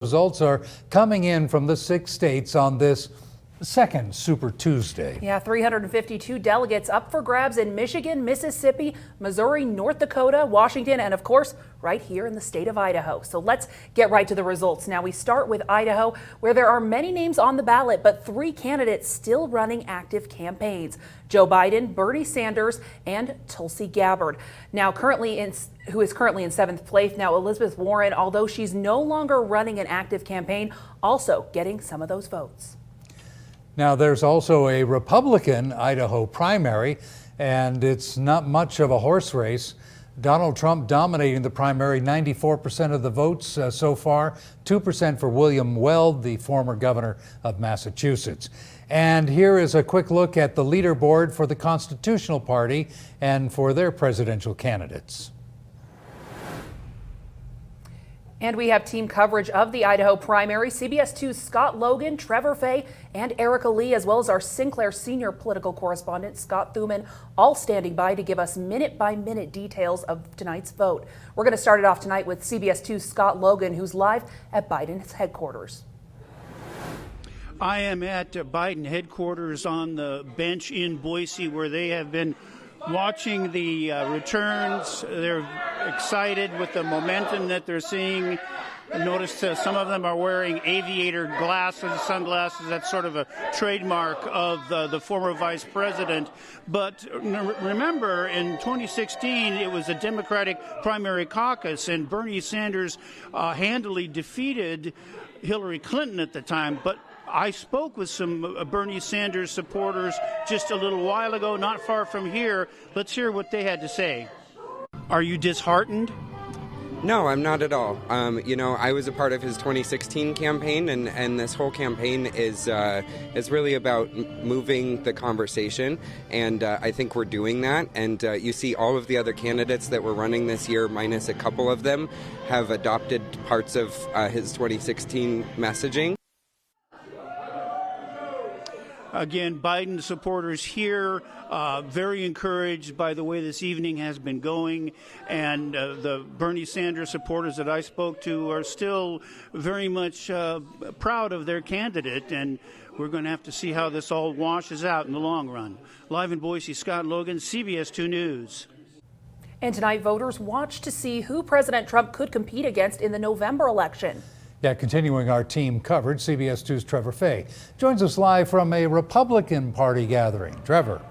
Results are coming in from the 6 states on this second Super Tuesday. Yeah, 352 delegates up for grabs in Michigan, Mississippi, Missouri, North Dakota, Washington, and of course, right here in the state of Idaho. So let's get right to the results. Now we start with Idaho, where there are many names on the ballot, but 3 candidates still running active campaigns. Joe Biden, Bernie Sanders, and Tulsi Gabbard. Now who is currently in 7th place. Now Elizabeth Warren, although she's no longer running an active campaign, also getting some of those votes. Now, there's also a Republican Idaho primary, and it's not much of a horse race. Donald Trump dominating the primary, 94% of the votes so far, 2% for William Weld, the former governor of Massachusetts. And here is a quick look at the leaderboard for the Constitutional Party and for their presidential candidates. And we have team coverage of the Idaho primary. CBS 2's Scott Logan, Trevor Fay, and Erica Lee, as well as our Sinclair senior political correspondent, Scott Thuman, all standing by to give us minute-by-minute details of tonight's vote. We're going to start it off tonight with CBS 2's Scott Logan, who's live at Biden's headquarters. I am at Biden headquarters on the bench in Boise, where they have been watching the returns. They're excited with the momentum that they're seeing. Notice some of them are wearing aviator glasses, sunglasses. That's sort of a trademark of the former vice president. But remember, in 2016, it was a Democratic primary caucus, and Bernie Sanders handily defeated Hillary Clinton at the time. But I spoke with some Bernie Sanders supporters just a little while ago, not far from here. Let's hear what they had to say. Are you disheartened? No, I'm not at all. I was a part of his 2016 campaign, and this whole campaign is really about moving the conversation, and I think we're doing that. And you see all of the other candidates that were running this year, minus a couple of them, have adopted parts of his 2016 messaging. Again, Biden supporters here, very encouraged by the way this evening has been going, and the Bernie Sanders supporters that I spoke to are still very much proud of their candidate, and we're going to have to see how this all washes out in the long run. Live in Boise, Scott Logan, CBS 2 News. And tonight, voters watch to see who President Trump could compete against in the November election. Yeah, continuing our team coverage, CBS 2's Trevor Fay joins us live from a Republican Party gathering. Trevor.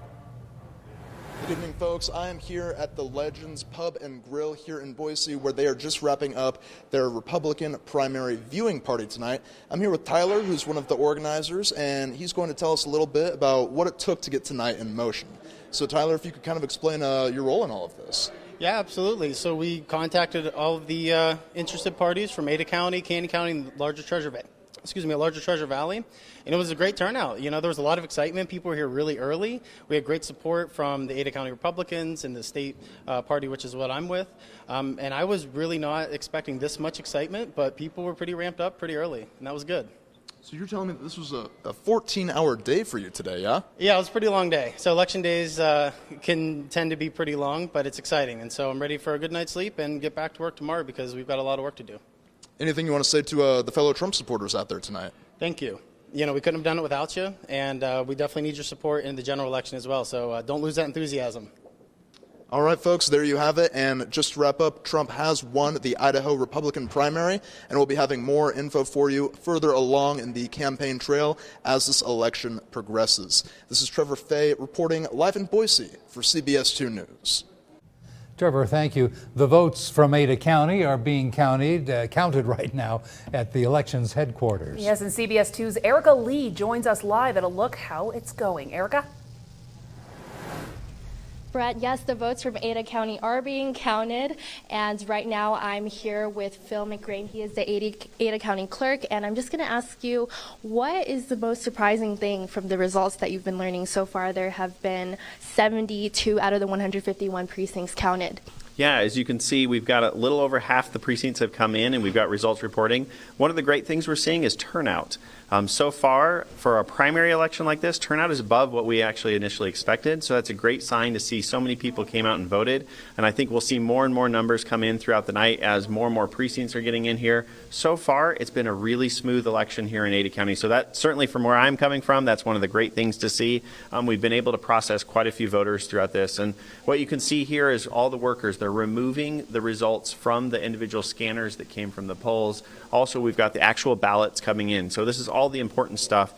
Good evening, folks. I am here at the Legends Pub and Grill here in Boise, where they are just wrapping up their Republican primary viewing party tonight. I'm here with Tyler, who's one of the organizers, and he's going to tell us a little bit about what it took to get tonight in motion. So, Tyler, if you could kind of explain your role in all of this. Yeah, absolutely. So we contacted all of the interested parties from Ada County, Candy County, and larger Treasure Valley, and it was a great turnout. You know, there was a lot of excitement. People were here really early. We had great support from the Ada County Republicans and the state party, which is what I'm with. And I was really not expecting this much excitement, but people were pretty ramped up pretty early, and that was good. So you're telling me that this was a 14-hour day for you today, yeah? Yeah, it was a pretty long day. So election days can tend to be pretty long, but it's exciting. And so I'm ready for a good night's sleep and get back to work tomorrow because we've got a lot of work to do. Anything you want to say to the fellow Trump supporters out there tonight? Thank you. You know, we couldn't have done it without you, and we definitely need your support in the general election as well. So don't lose that enthusiasm. All right, folks, there you have it. And just to wrap up, Trump has won the Idaho Republican primary, and we'll be having more info for you further along in the campaign trail as this election progresses. This is Trevor Fay reporting live in Boise for CBS 2 News. Trevor, thank you. The votes from Ada County are being counted right now at the elections headquarters. Yes, and CBS 2's Erica Lee joins us live at a look how it's going. Erica? Brett, yes, the votes from Ada County are being counted, and right now I'm here with Phil McGrain. He is the Ada County clerk, and I'm just going to ask you, what is the most surprising thing from the results that you've been learning so far? There have been 72 out of the 151 precincts counted. Yeah, as you can see, we've got a little over half the precincts have come in and we've got results reporting. One of the great things we're seeing is turnout. So far, for a primary election like this, turnout is above what we actually initially expected. So that's a great sign to see so many people came out and voted. And I think we'll see more and more numbers come in throughout the night as more and more precincts are getting in here. So far, it's been a really smooth election here in Ada County. So that certainly from where I'm coming from, that's one of the great things to see. We've been able to process quite a few voters throughout this. And what you can see here is all the workers, they're removing the results from the individual scanners that came from the polls. Also, we've got the actual ballots coming in. So this is all the important stuff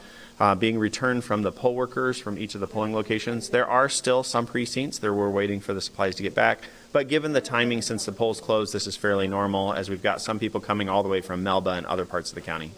being returned from the poll workers from each of the polling locations. There are still some precincts that we're waiting for the supplies to get back. But given the timing since the polls closed, this is fairly normal as we've got some people coming all the way from Melba and other parts of the county.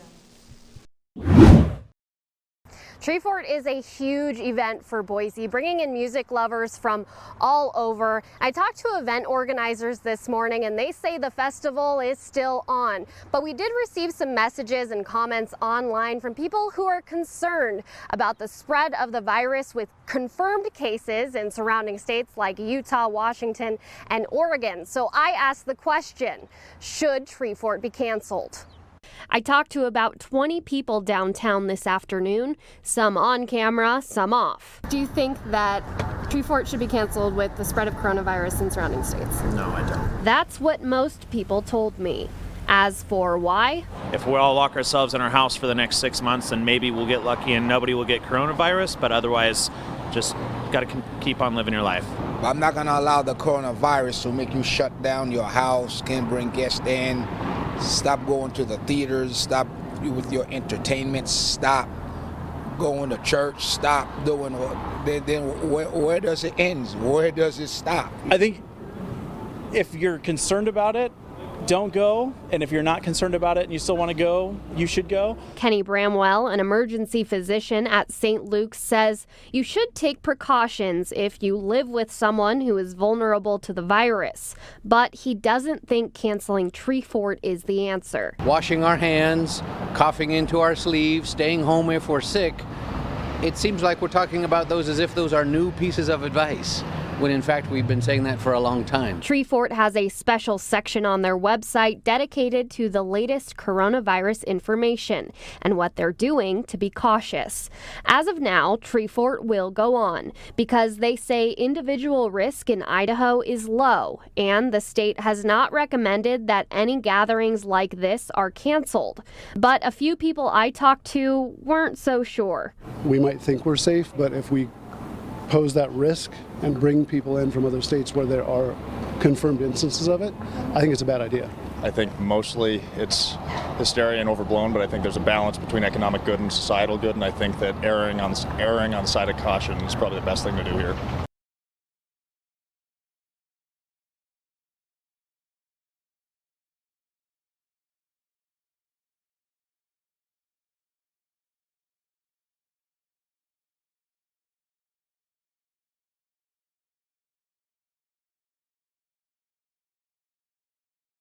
Treefort is a huge event for Boise, bringing in music lovers from all over. I talked to event organizers this morning and they say the festival is still on. But we did receive some messages and comments online from people who are concerned about the spread of the virus with confirmed cases in surrounding states like Utah, Washington, and Oregon. So I asked the question, should Treefort be canceled? I talked to about 20 people downtown this afternoon, some on camera, some off. Do you think that Treefort should be canceled with the spread of coronavirus in surrounding states? No, I don't. That's what most people told me. As for why? If we all lock ourselves in our house for the next 6 months, then maybe we'll get lucky and nobody will get coronavirus, but otherwise, just got to keep on living your life. I'm not going to allow the coronavirus to make you shut down your house, can't bring guests in, stop going to the theaters, stop with your entertainment, stop going to church, stop doing then where does it end? Where does it stop? I think if you're concerned about it, don't go. And if you're not concerned about it and you still want to go, you should go. Kenny Bramwell, an emergency physician at St. Luke's, says you should take precautions if you live with someone who is vulnerable to the virus. But he doesn't think canceling Treefort is the answer. Washing our hands, coughing into our sleeves, staying home if we're sick. It seems like we're talking about those as if those are new pieces of advice, when in fact we've been saying that for a long time. Treefort has a special section on their website dedicated to the latest coronavirus information and what they're doing to be cautious. As of now, Treefort will go on because they say individual risk in Idaho is low and the state has not recommended that any gatherings like this are canceled. But a few people I talked to weren't so sure. We might think we're safe, but if we pose that risk and bring people in from other states where there are confirmed instances of it, I think it's a bad idea. I think mostly it's hysteria and overblown, but I think there's a balance between economic good and societal good, and I think that erring on the side of caution is probably the best thing to do here.